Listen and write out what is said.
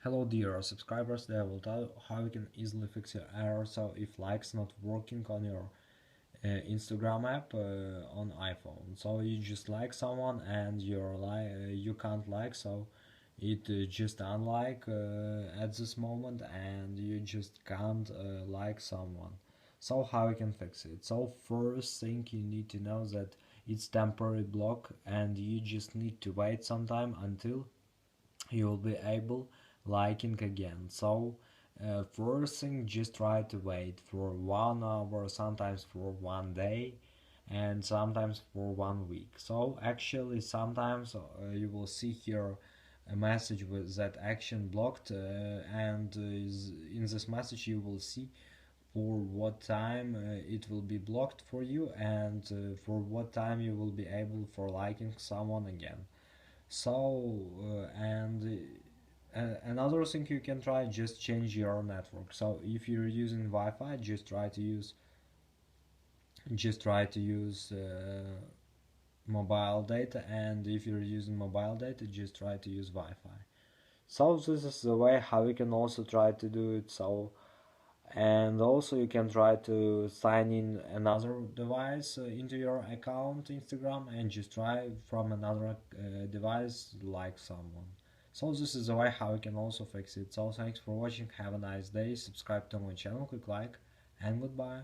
Hello dear subscribers, today I will tell you how you can easily fix your error. So if likes not working on your Instagram app on iPhone, so you just like someone and you can't like, so it just unlike at this moment and you just can't like someone. So how you can fix it? So first thing you need to know that it's temporary block and you just need to wait some time until you will be able liking again. So first thing, just try to wait for 1 hour, sometimes for 1 day, and sometimes for 1 week. So actually sometimes you will see here a message with that action blocked, and in this message you will see for what time it will be blocked for you, and for what time you will be able for liking someone again. So another thing you can try, just change your network. So if you're using Wi-Fi, just try to use mobile data, and if you're using mobile data, just try to use Wi-Fi. So this is the way how you can also try to do it. So and also you can try to sign in another device into your account Instagram, and just try from another device like someone. So this is the way how you can also fix it. So thanks for watching, have a nice day, subscribe to my channel, click like, and goodbye.